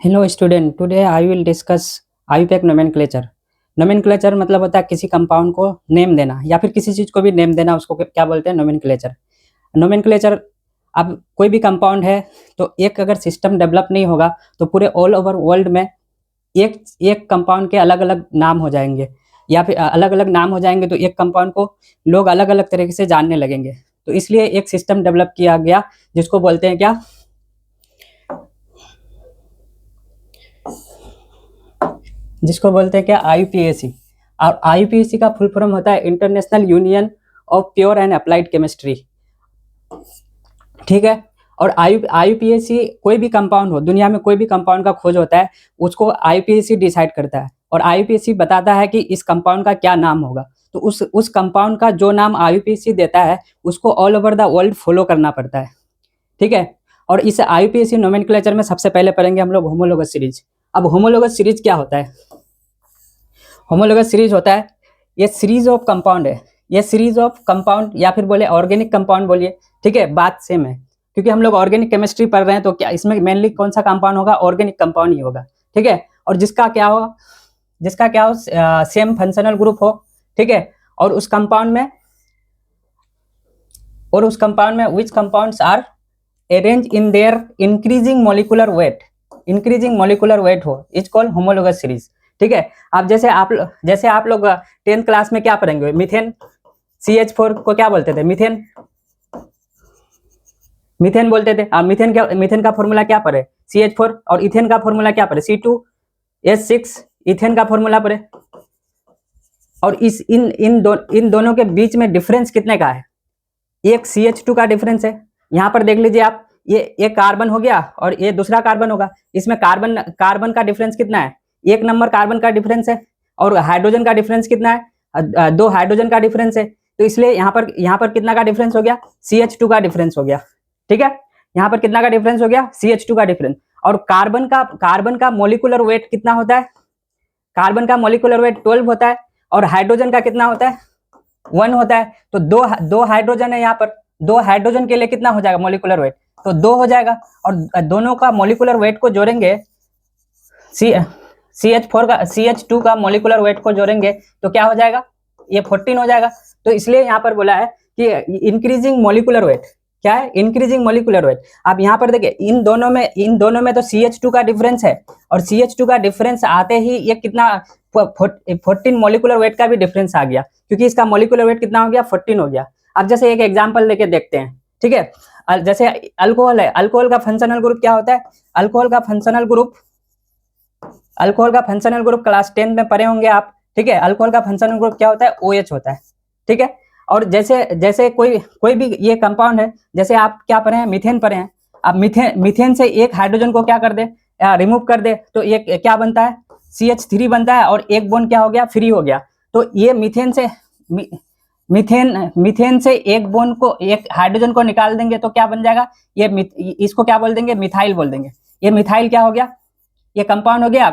Hello student, today I will discuss IUPAC nomenclature. Nomenclature मतलब होता है किसी कंपाउंड को नेम देना या फिर किसी चीज़ को भी नेम देना, उसको क्या बोलते हैं? नोमेनक्लेचर। नोमेनक्लेचर, अब कोई भी कंपाउंड है तो एक अगर सिस्टम डेवलप नहीं होगा तो पूरे ऑल ओवर वर्ल्ड में एक एक कंपाउंड के अलग अलग नाम हो जाएंगे या फिर अलग अलग नाम हो जाएंगे, तो एक कंपाउंड को लोग अलग अलग तरीके से जानने लगेंगे। तो इसलिए एक सिस्टम डेवलप किया गया जिसको बोलते हैं क्या? जिसको बोलते हैं क्या? आईयूपीएसी। और आईयूपीएसी का फुल फॉर्म होता है international union of pure and applied chemistry. ठीक है। और आईयूपीएसी कोई भी कंपाउंड हो, दुनिया में कोई भी कंपाउंड का खोज होता है, उसको आईयूपीएसी डिसाइड करता है और आईयूपीएसी बताता है कि इस कंपाउंड का क्या नाम होगा। तो उस कंपाउंड का जो नाम आईयूपीएसी देता है उसको all over the world follow करना पड़ता है। ठीक है। और इस आईयूपीएसी नोमेनक्लेचर में सबसे पहले पढ़ेंगे हम लोग होमोलोगस सीरीज। अब होमोलोगस सीरीज क्या होता है? होमोलोगस सीरीज होता है, ये सीरीज ऑफ कंपाउंड है। ये सीरीज ऑफ कंपाउंड या फिर बोले ऑर्गेनिक कंपाउंड बोलिए, ठीक है, बात सेम है। क्योंकि हम लोग ऑर्गेनिक केमिस्ट्री पढ़ रहे हैं तो क्या इसमें मेनली कौन सा कंपाउंड होगा? ऑर्गेनिक कंपाउंड ही होगा। ठीक है। और जिसका क्या हो, सेम फंक्शनल ग्रुप हो। ठीक है। और उस कंपाउंड में which compounds are arrange in their increasing molecular weight हो, इज कॉल्ड होमोलोगस सीरीज। ठीक है। अब जैसे आप लोग 10th क्लास में क्या पढ़ेंगे? मीथेन CH4 को क्या बोलते थे? मीथेन बोलते थे। अब मीथेन का फॉर्मूला क्या पढ़े? CH4। और इथेन का फॉर्मूला क्या पढ़े? C2H6। इथेन का फॉर्मूला पढ़े। और इन दोनों के बीच में डिफरेंस कितने का है? एक CH2 का डिफरेंस है। यहाँ पर देख लीजिए आप, ये एक कार्बन हो गया और ये दूसरा कार्बन होगा। इसमें कार्बन का डिफरेंस कितना है? 1 नंबर कार्बन का डिफरेंस है। और हाइड्रोजन का डिफरेंस कितना है? 2 हाइड्रोजन का डिफरेंस है। तो इसलिए यहाँ पर कितना का डिफरेंस हो गया? CH2 का डिफरेंस हो गया। ठीक है। यहाँ पर कितना का डिफरेंस हो गया? CH2 का डिफरेंस। और कार्बन का मोलिकुलर वेट कितना होता है? कार्बन का मोलिकुलर वेट 12 होता है। और हाइड्रोजन का कितना होता है? 1 होता है। तो दो हाइड्रोजन है यहाँ पर। 2 हाइड्रोजन के लिए कितना हो जाएगा मोलिकुलर वेट? तो 2 हो जाएगा। और दोनों का मोलिकुलर वेट को जोड़ेंगे, CH2 का मोलिकुलर वेट को जोड़ेंगे तो क्या हो जाएगा? ये 14 हो जाएगा। तो इसलिए यहाँ पर बोला है कि इंक्रीजिंग मोलिकुलर वेट। क्या है? Increasing molecular wait. आप यहाँ पर देखिए, इन दोनों में तो CH2 का डिफरेंस है। और CH2 का डिफरेंस आते ही ये कितना 14 मोलिकुलर वेट का भी डिफरेंस आ गया, क्योंकि इसका मोलिकुलर वेट कितना हो गया? 14 हो गया। अब जैसे एक एग्जांपल लेके देखते हैं। ठीक है। जैसे अल्कोहल है, अल्कोहल का फंक्शनल ग्रुप क्या होता है? अल्कोहल का फंक्शनल ग्रुप क्लास 10 में पढ़े होंगे आप। ठीक है। अल्कोहल का फंक्शनल ग्रुप क्या होता है? OH होता है। ठीक है। और जैसे कोई भी ये कंपाउंड है, जैसे आप क्या पढ़े हैं? मीथेन पढ़े हैं। अब मीथेन से एक हाइड्रोजन को क्या कर दे? रिमूव कर दे तो ये क्या बनता है? CH3 बनता है। और एक बॉन्ड क्या हो गया? फ्री हो गया। तो ये मीथेन से एक बॉन्ड को, एक हाइड्रोजन को निकाल देंगे तो क्या बन जाएगा? इसको क्या बोल देंगे? मिथाइल बोल देंगे। ये मिथाइल क्या हो गया? ये कंपाउंड हो गया। ये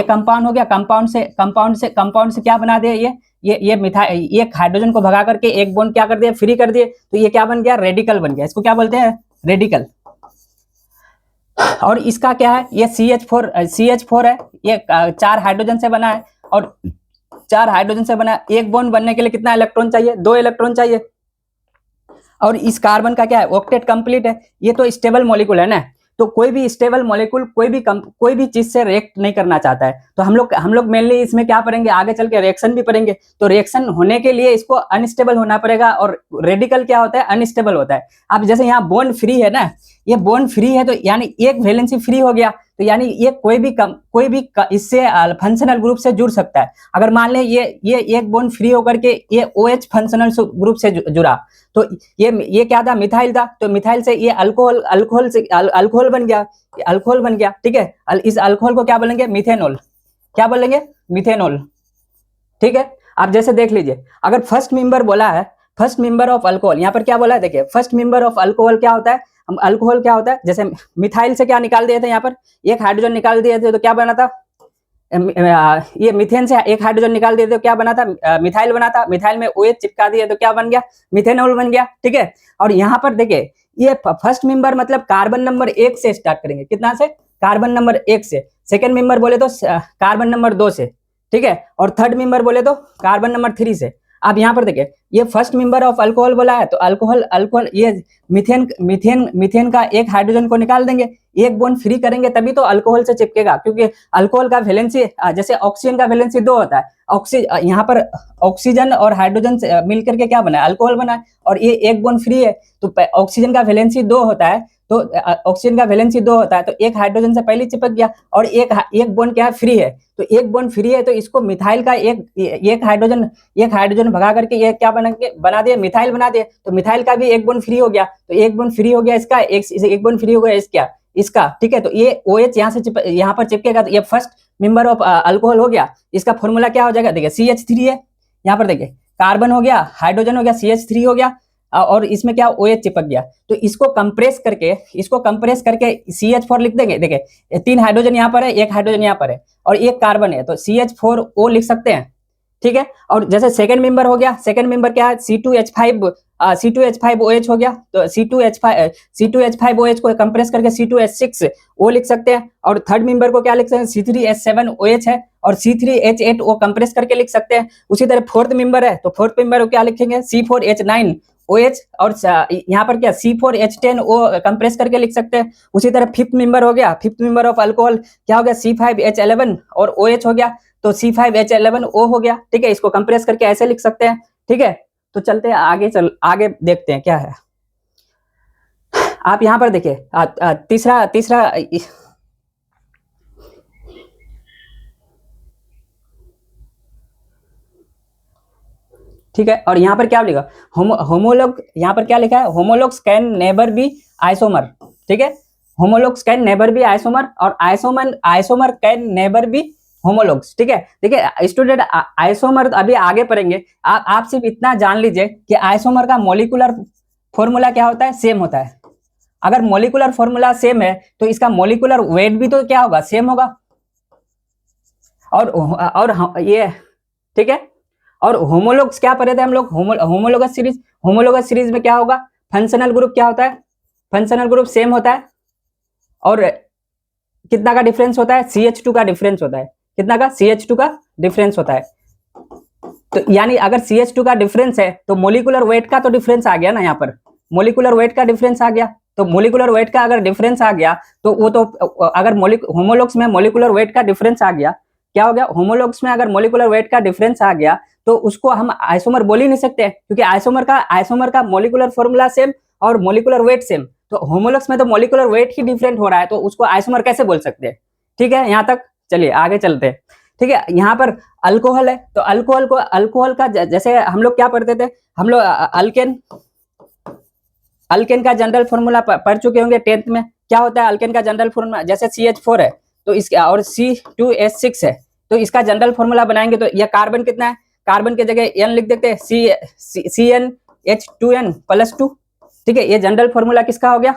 कंपाउंड हो गया। कंपाउंड से क्या बना दिया? ये मिथाइल, एक हाइड्रोजन को भगा करके एक बॉन्ड क्या कर दिया? फ्री कर दिए। तो ये क्या बन गया? रेडिकल बन गया। इसको क्या बोलते हैं? रेडिकल। और इसका क्या है? ये CH4 है। ये 4 हाइड्रोजन से बना है। और 4 हाइड्रोजन से बना है। एक बॉन्ड बनने के लिए कितना इलेक्ट्रॉन चाहिए? 2 इलेक्ट्रॉन चाहिए। और इस कार्बन का क्या है? ऑक्टेट कंप्लीट है। ये तो स्टेबल मॉलिक्यूल है ना। तो कोई भी स्टेबल मॉलिक्यूल कोई भी चीज से रिएक्ट नहीं करना चाहता है। तो हम लोग मेनली इसमें क्या पढ़ेंगे? आगे चल के रिएक्शन भी पढ़ेंगे। तो रिएक्शन होने के लिए इसको अनस्टेबल होना पड़ेगा। और रेडिकल क्या होता है? अनस्टेबल होता है। अब जैसे यहाँ बॉन्ड फ्री है ना, ये बॉन्ड फ्री है तो यानी एक वैलेंसी फ्री हो गया। तो यानी ये कोई भी इससे फंक्शनल ग्रुप से जुड़ सकता है। अगर मान ले ये एक बॉन्ड फ्री होकर के ये OH फंक्शनल ग्रुप से जुड़ा, तो ये क्या था? मिथाइल था। तो मिथाइल से ये अल्कोहल बन गया। ठीक है। इस अल्कोहल को क्या बोलेंगे? मिथेनॉल। क्या बोलेंगे? मिथेनॉल। ठीक है। आप जैसे देख लीजिए, अगर फर्स्ट मेंबर बोला है, फर्स्ट मेंबर ऑफ अल्कोहल, यहाँ पर क्या बोला है? देखिए, फर्स्ट मेंबर ऑफ अल्कोहल क्या होता है? अल्कोहल क्या होता है? जैसे मिथाइल से क्या निकाल दिए थे? यहाँ पर एक हाइड्रोजन निकाल दिए थे तो क्या बना था? ये मीथेन से एक हाइड्रोजन निकाल दिए तो क्या बना था, मिथाइल बना था। मिथाइल में OH चिपका दिए तो क्या बन गया, मिथेनॉल बन गया। ठीक है, और यहाँ पर देखिए ये फर्स्ट मेंबर मतलब कार्बन नंबर 1 से स्टार्ट करेंगे, कितना से, कार्बन नंबर 1 से। सेकेंड मेंबर बोले तो कार्बन नंबर 2 से, ठीक है, और थर्ड मेंबर बोले तो कार्बन नंबर 3 से। अब यहाँ पर देखिए ये फर्स्ट मेंबर ऑफ अल्कोहल बोला है, तो अल्कोहल ये मीथेन का एक हाइड्रोजन को निकाल देंगे, एक बॉन्ड फ्री करेंगे तभी तो अल्कोहल से चिपकेगा, क्योंकि अल्कोहल का वैलेंसी जैसे ऑक्सीजन का वैलेंसी 2 होता है, यहाँ पर ऑक्सीजन और हाइड्रोजन से मिलकर के क्या बना है, अल्कोहल बना है, और ये एक बॉन्ड फ्री है तो ऑक्सीजन का वैलेंसी 2 होता है, तो ऑक्सीजन का वैलेंसी 2 होता है, तो एक हाइड्रोजन से पहले चिपक गया, और एक बॉन्ड क्या है, फ्री है, तो एक बॉन्ड फ्री है, तो इसको मिथाइल का एक हाइड्रोजन भगा करके ये क्या बना दिया, मिथाइल बना दिया, तो मिथाइल का भी एक बॉन्ड फ्री हो गया, तो एक बॉन्ड फ्री हो गया इसका, एक बॉन्ड फ्री हो गया इसका, ठीक है, तो ये OH यहाँ पर चिपकेगा, तो ये फर्स्ट मेंबर ऑफ अल्कोहल हो गया। इसका फॉर्मूला क्या हो जाएगा, देखिए CH3 है, यहाँ पर देखिए कार्बन हो गया, हाइड्रोजन हो गया, CH3 हो गया, और इसमें क्या OH चिपक गया, तो इसको कंप्रेस करके CH4 लिख देंगे। देखिए 3 हाइड्रोजन यहाँ पर है, एक हाइड्रोजन यहाँ पर है, और एक कार्बन है, तो CH4O लिख सकते हैं, ठीक है। और जैसे सेकंड मेंबर हो गया, सेकंड मेंबर क्या है, C2H5OH हो गया, तो C2H5OH को कंप्रेस करके C2H6O लिख सकते हैं, और थर्ड मेंबर को क्या लिख सकते हैं, C3H7OH है, और C3H8O कंप्रेस करके लिख सकते हैं। उसी तरह फोर्थ मेंबर है, तो फोर्थ मेंबर को क्या लिखेंगे, C4H9OH, और यहाँ पर क्या C4H10O कंप्रेस करके लिख सकते हैं। उसी तरह फिफ्थ मेंबर हो गया, फिफ्थ मेंबर ऑफ अल्कोहल क्या हो गया, C5H11 और OH हो गया, तो C5H11O हो गया, ठीक है, इसको कंप्रेस करके ऐसे लिख सकते हैं, ठीक है। तो चलते हैं आगे देखते हैं क्या है। आप यहाँ पर देखिए तीसरा ठीक है, और यहाँ पर क्या लिखा, होमोलॉग, यहाँ पर क्या लिखा है, homologs can never be isomer, ठीक है, homologs can never be isomer, और isomer can never be homologs, ठीक है। देखिए स्टूडेंट आइसोमर अभी आगे पढ़ेंगे, आप सिर्फ इतना जान लीजिए कि आइसोमर का मॉलिक्यूलर फॉर्मूला क्या होता है, सेम होता है। अगर मॉलिक्यूलर फॉर्मूला सेम है तो इसका मॉलिक्यूलर वेट भी तो क्या होगा, सेम होगा, और ये ठीक है। और होमोलॉग्स क्या पढ़े थे हम लोग, होमोलोगस सीरीज में क्या होगा, फंक्शनल ग्रुप क्या होता है, फंक्शनल ग्रुप सेम होता है, और कितना का डिफरेंस होता है, CH2 का डिफरेंस होता है, कितना का, CH2 का डिफरेंस होता है। तो यानी अगर CH2 का डिफरेंस है तो मोलिकुलर वेट का तो डिफरेंस आ गया ना, यहाँ पर मोलिकुलर वेट का डिफरेंस आ गया, तो मोलिकुलर वेट का अगर डिफरेंस आ गया तो वो तो अगर होमोलॉग्स में मोलिकुलर वेट का डिफरेंस आ गया, क्या हो गया, होमोलॉग्स में अगर मोलिकुलर वेट का डिफरेंस आ गया तो उसको हम आइसोमर बोल ही नहीं सकते, क्योंकि आइसोमर का मोलिकुलर फॉर्मूला सेम और मोलिकुलर वेट सेम, तो होमोलॉग्स में तो मोलिकुलर वेट ही डिफरेंट हो रहा है, तो उसको आइसोमर कैसे बोल सकते हैं, ठीक है। यहाँ तक चलिए आगे चलते हैं, ठीक है। यहाँ पर अल्कोहल है, तो अल्कोहल का जैसे हम लोग क्या पढ़ते थे, हम लोग अल्केन का जनरल फॉर्मूला पढ़ चुके होंगे 10th में। क्या होता है अल्केन का जनरल फॉर्मूला, जैसे CH4 है तो इसका, और C2H6 है तो इसका जनरल फॉर्मूला बनाएंगे, तो यह कार्बन कितना है, कार्बन की जगह N लिख देते हैं, CnH2n+2, ठीक है। ये जनरल फॉर्मूला किसका हो गया,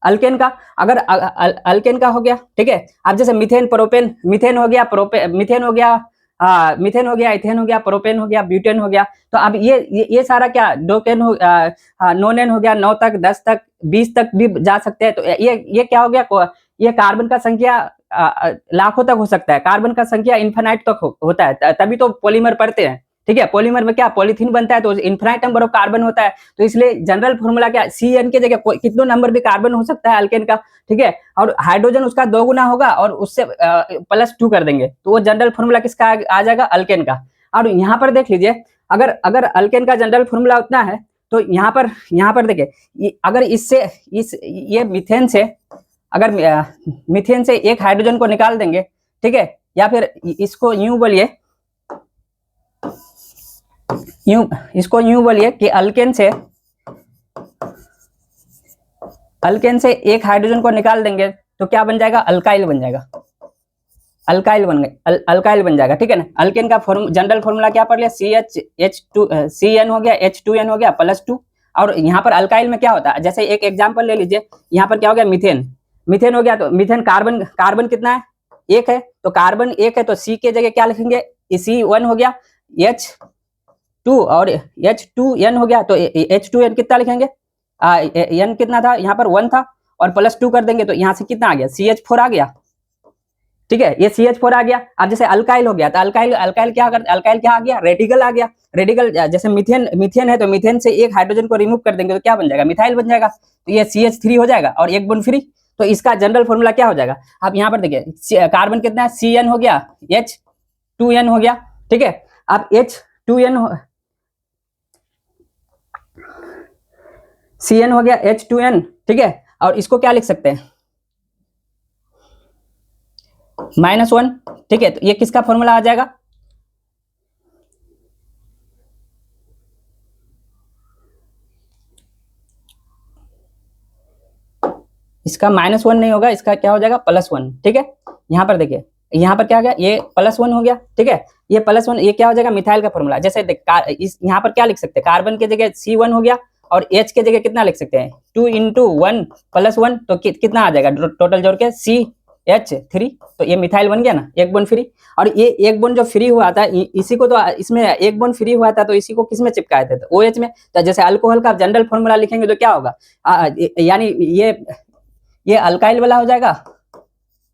अल्केन का। अगर अल्केन का हो गया, ठीक है। अब जैसे मीथेन हो गया, मीथेन हो गया, इथेन हो गया, प्रोपेन हो गया, ब्यूटेन हो गया, तो अब ये सारा क्या, डोकेन हो, नोनेन हो गया, 9 तक, 10 तक, 20 तक भी जा सकते हैं। तो ये क्या हो गया, ये कार्बन का संख्या लाखों तक हो सकता है, कार्बन का संख्या इन्फिनाइट तक होता है, तभी तो पॉलीमर पढ़ते हैं, ठीक है। पॉलीमर में क्या, पॉलीथीन बनता है तो इन्फिनाइट नंबर ऑफ कार्बन होता है, तो इसलिए जनरल फॉर्मूला क्या, CN की जगह कितने नंबर भी कार्बन हो सकता है अल्केन का, ठीक है। और हाइड्रोजन उसका 2 गुना होगा और उससे +2 कर देंगे, तो वो जनरल फॉर्मूला किसका आ जाएगा, अल्केन का। और यहाँ पर देख लीजिए, अगर अल्केन का जनरल फॉर्मूला उतना है तो यहाँ पर देखिए, अगर ये मीथेन से, अगर मीथेन से एक हाइड्रोजन को निकाल देंगे, ठीक है, या फिर इसको यूं बोलिए, कि अल्केन से एक हाइड्रोजन को निकाल देंगे तो क्या बन जाएगा, अल्काइल बन जाएगा, अल्काइल बन जाएगा, ठीक है ना। अल्केन का जनरल फॉर्मूला क्या पढ़ लिया, CN हो गया, H2n हो गया +2, और यहाँ पर अल्काइल में क्या होता है, जैसे एक एग्जांपल ले लीजिए, यहाँ पर क्या हो गया, मीथेन हो गया, तो मीथेन कार्बन कितना है, एक है, तो कार्बन एक है तो C के जगह क्या लिखेंगे, C1 हो गया, H2 और H2N हो गया, तो H2N कितना लिखेंगे, N कितना था यहाँ पर 1 था, और +2 कर देंगे तो यहाँ से कितना आ गया, CH4 आ गया। ठीक है, ये CH4 आ गया। अब जैसे अल्काइल हो गया, तो अल्काइल अल्काइल क्या आ गया, रेडिकल आ गया। रेडिकल जैसे मीथेन है, तो मीथेन से एक हाइड्रोजन को रिमूव कर देंगे तो क्या बन जाएगा, मिथाइल बन जाएगा। तो ये CH3 हो जाएगा और एक बॉन्ड फ्री। तो इसका जनरल फॉर्मूला क्या हो जाएगा, आप यहाँ पर देखिए, कार्बन कितना है, CN हो गया, H2N हो गया। ठीक है, अब H2N CN हो गया, H2N। ठीक है, और इसको क्या लिख सकते हैं, -1। ठीक है, तो ये किसका फॉर्मूला आ जाएगा, इसका -1 नहीं होगा, इसका क्या हो जाएगा, +1। ठीक है, यहाँ पर देखिए, यहाँ पर क्या हो गया, ये +1 हो गया। ठीक है, ये +1, ये क्या हो जाएगा, मिथाइल का फॉर्मूला। जैसे यहाँ पर क्या लिख सकते हैं, कार्बन के जगह C1 हो गया, और H के जगह कितना लिख सकते हैं, 2 × 1 + 1, तो कितना आ जाएगा टोटल जोड़ के, CH3। तो ये मिथाइल बन गया ना, एक बॉन्ड फ्री। और ये एक बॉन्ड जो फ्री हुआ था, इसी को तो इसमें एक बॉन्ड फ्री हुआ था, तो इसी को किसमें चिपकाए थे, तो OH में। तो जैसे अल्कोहल का जनरल फॉर्मूला लिखेंगे तो क्या होगा, यानी ये अल्काइल वाला हो जाएगा,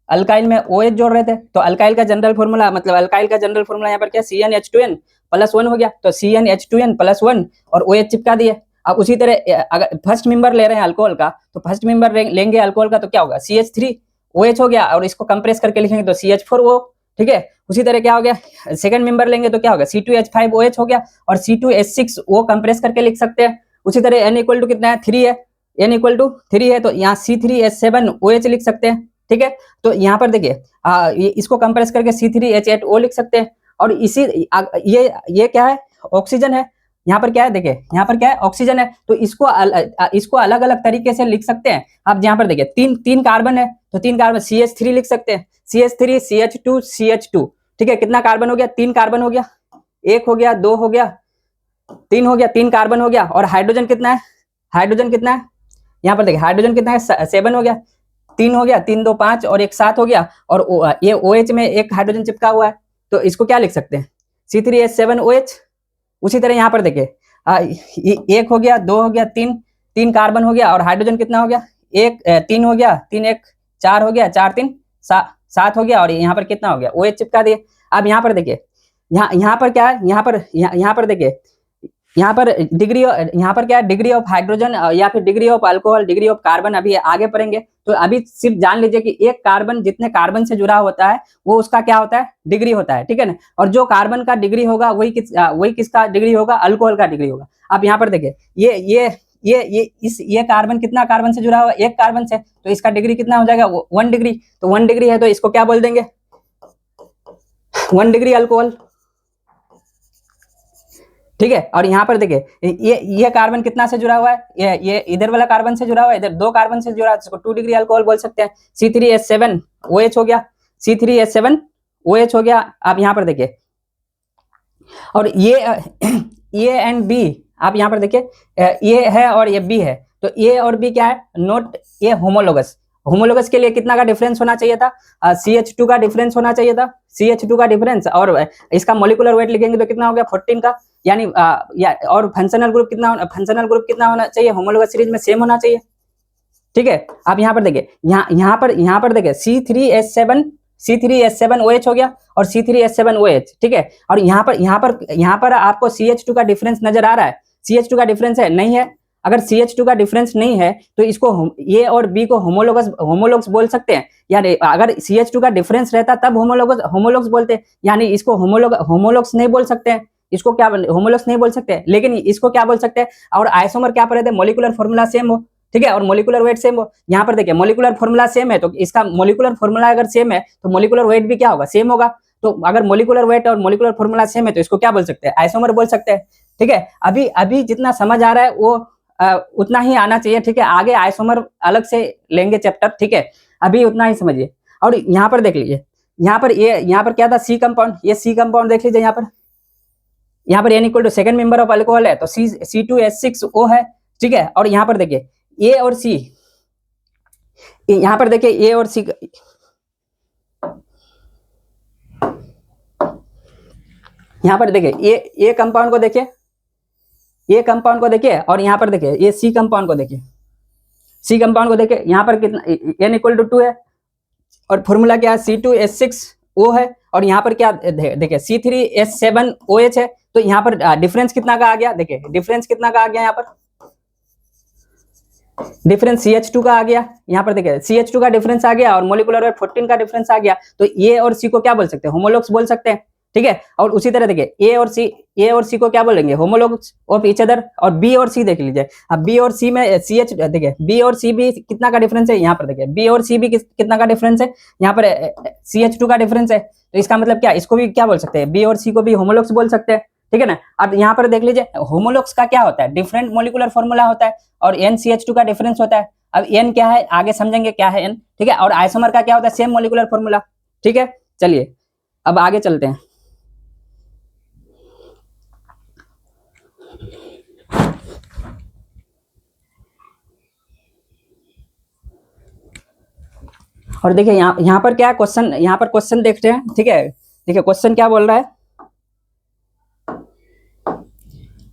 अल्काइल में OH जोड़ रहे थे, तो अल्काइल का जनरल फॉर्मूला, मतलब अल्काइल का जनरल फॉर्मूला यहाँ पर क्या, CnH2n +1 हो गया, तो CnH2n +1 और OH चिपका दिए। अब उसी तरह अगर फर्स्ट मेंबर ले रहे हैं अल्कोहल का, तो फर्स्ट मेंबर लेंगे अल्कोहल का, तो क्या होगा, CH3OH हो गया, और इसको कंप्रेस करके लिखेंगे तो CH4O। ठीक है, उसी तरह क्या हो गया, सेकंड मेंबर लेंगे तो क्या होगा, C2H5OH हो गया, और C2H6O कंप्रेस करके लिख सकते हैं। उसी तरह N = कितना है, 3 है, N = 3 है, तो यहाँ C3H7OH लिख सकते हैं। ठीक है, तो यहाँ पर देखिए, इसको कंप्रेस करके C3H8O लिख सकते हैं। और इसी ये क्या है, ऑक्सीजन है। यहाँ पर क्या है, देखिए यहाँ पर क्या है, ऑक्सीजन है, तो इसको अलग अलग तरीके से लिख सकते हैं। आप यहाँ पर देखिए, तीन कार्बन है, तो 3 कार्बन CH3 लिख सकते हैं, CH3 CH2 CH2। ठीक है, कितना कार्बन हो गया, 3 कार्बन हो गया, 1 हो गया, 2 हो गया, 3 हो गया, 3 कार्बन हो गया। और हाइड्रोजन कितना है, हाइड्रोजन कितना है, यहाँ पर देखिए हाइड्रोजन कितना है, 7 हो गया, 3 हो गया, 3 2 5 और एक 7 हो गया। और ये OH में एक हाइड्रोजन चिपका हुआ है, तो इसको क्या लिख सकते हैं, C3H7OH। उसी तरह यहाँ पर देखिए, 1 हो गया, 2 हो गया, 3 कार्बन हो गया, और हाइड्रोजन कितना हो गया, 3 हो गया, 3 1 4 हो गया, 4 3 7 हो गया, और यहाँ पर कितना हो गया, OH चिपका दिए। अब यहाँ पर देखिए, यहाँ पर क्या है, यहाँ पर देखिए, यहाँ पर यहाँ पर क्या है, डिग्री ऑफ हाइड्रोजन या फिर degree of alcohol, degree of carbon अभी आगे पढ़ेंगे। तो अभी सिर्फ जान लीजिए कि एक कार्बन जितने कार्बन से जुड़ा होता है वो उसका क्या होता है, डिग्री होता है। ठीक है ना, और जो कार्बन का डिग्री होगा वही किसका डिग्री होगा, अल्कोहल का डिग्री होगा। आप यहाँ पर देखिए, ये कार्बन कितना कार्बन से जुड़ा हुआ, एक कार्बन से, तो इसका डिग्री कितना हो जाएगा, 1 डिग्री। तो 1 डिग्री है, तो इसको क्या बोल देंगे, 1 डिग्री अल्कोहल। ठीक है, और यहाँ पर देखिए, ये कार्बन कितना से जुड़ा हुआ है, ये इधर वाला कार्बन से जुड़ा हुआ है, इधर 2 कार्बन से जुड़ा है, इसको 2 डिग्री अल्कोहल बोल सकते हैं। C3H7OH हो गया, C3H7OH हो गया। आप यहाँ पर देखिए, और ये एंड बी, आप यहाँ पर देखिए, ये है और ये बी है, तो ए और बी क्या है, नोट ये होमोलोगस। होमोलोगस के लिए कितना का डिफरेंस होना चाहिए था, CH2 का डिफरेंस होना चाहिए था, CH2 का डिफरेंस। और इसका मोलिकुलर वेट लिखेंगे तो कितना हो गया, 14 का, यानी और फंक्शनल ग्रुप कितना होना चाहिए, होमोलोगस सीरीज में सेम होना चाहिए। ठीक है, आप यहाँ पर देखिए, यहाँ पर देखिए, C3H7OH हो गया, और C3H7OH। ठीक है, और यहाँ पर आपको CH2 का डिफरेंस नजर आ रहा है, CH2 का डिफरेंस है, नहीं है। अगर CH2 का डिफरेंस नहीं है तो इसको ए और बी को होमोलोगस बोल सकते हैं। यानी अगर CH2 का डिफरेंस रहता तब होमोलोगस बोलते, यानी इसको होमोलोगस नहीं बोल सकते हैं, इसको क्या होमोलोगस नहीं बोल सकते, लेकिन इसको क्या बोल सकते हैं। और आइसोमर क्या पढ़े थे, मोलिकुलर फॉर्मूला सेम हो, ठीक है, और मोलिकुलर वेट सेम हो। यहाँ पर देखिए, मोलिकुलर फॉर्मूला सेम है, तो इसका मोलिकुलर फॉर्मूला अगर सेम है तो मोलिकुलर वेट भी क्या होगा, सेम होगा। तो अगर मोलिकुलर वेट और मोलिकुलर फॉर्मूला सेम है तो इसको क्या बोल सकते हैं, आइसोमर बोल सकते हैं। ठीक है, अभी जितना समझ आ रहा है वो उतना ही आना चाहिए। ठीक है, आगे आइसोमर अलग से लेंगे चैप्टर। ठीक है, अभी उतना ही समझिए। और यहाँ पर देख लीजिए, यहाँ पर क्या था, सी कंपाउंड, ये सी कंपाउंड देख लीजिए। यहाँ पर N = second member of alcohol है, तो C2H6O है। ठीक है, और यहाँ पर देखिए ए और सी, यहाँ पर देखिए ए और सी, यहाँ पर देखिए ए कंपाउंड को देखिए, ए कंपाउंड को देखिए, और यहाँ पर देखिए ये सी कंपाउंड को देखिए, सी कंपाउंड को देखिए, यहाँ पर कितना n इक्वल टू 2 है, और फॉर्मूला क्या है C2H6O है, और यहाँ पर क्या देखिए C3H7OH है। तो यहाँ पर डिफरेंस कितना का आ गया, देखिए डिफरेंस कितना का आ गया, यहाँ पर डिफरेंस CH2 का आ गया, यहाँ पर देखिए CH2 का डिफरेंस आ गया और मोलिकुलर वेट 14 का डिफरेंस आ गया। तो ए और सी को क्या बोल सकते हैं, होमोलॉग्स बोल सकते हैं, ठीक है। और उसी तरह देखिए ए और सी को क्या बोलेंगे, होमोलॉग्स ऑफ ईच अदर। और बी और सी देख लीजिए, अब बी और सी में CH देखिए बी और सी भी कितना का डिफरेंस है, यहाँ पर देखिए बी और सी भी कितना का डिफरेंस है, यहाँ पर CH2 का डिफरेंस है। तो इसका मतलब क्या, इसको भी क्या बोल सकते हैं, बी और सी को भी होमोलॉग्स बोल सकते हैं, ठीक है ना। अब यहाँ पर देख लीजिए होमोलॉग्स का क्या होता है, डिफरेंट मोलिकुलर फॉर्मूला होता है, और NCH2 का डिफरेंस होता है। अब n क्या है आगे समझेंगे क्या है n, ठीक है। और आइसोमर का क्या होता है, सेम मोलिकुलर फॉर्मूला, ठीक है। चलिए अब आगे चलते हैं। और देखिए यहाँ पर क्या क्वेश्चन, यहाँ पर क्वेश्चन देखते हैं, ठीक है। देखिए क्वेश्चन क्या बोल रहा है,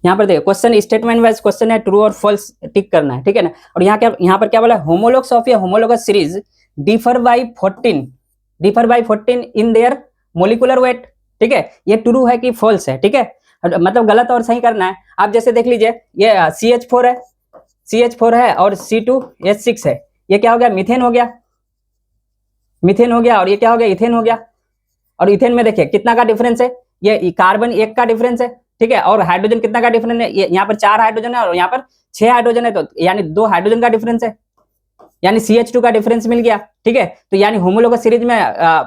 यहाँ पर देखिए क्वेश्चन स्टेटमेंट वाइज क्वेश्चन है, ट्रू और फॉल्स टिक करना है, ठीक है ना। और यहाँ पर क्या बोला, homologs of a homologous series differ by 14 in their molecular weight, ठीक है। ये ट्रू है कि फॉल्स है, ठीक है, मतलब गलत और सही करना है। आप जैसे देख लीजिए ये CH4 है और C2H6 है, ये क्या हो गया, मीथेन हो गया, मीथेन हो गया, और ये क्या हो गया, इथेन हो गया। और इथेन में देखिए कितना का डिफरेंस है, ये कार्बन 1 का डिफरेंस है, ठीक है। और हाइड्रोजन कितना का डिफरेंस है, यहाँ पर 4 हाइड्रोजन है और यहाँ पर 6 हाइड्रोजन है, तो यानी 2 हाइड्रोजन का डिफरेंस है, यानी CH2 का डिफरेंस मिल गया, ठीक है। तो यानी होमोलॉगस सीरीज में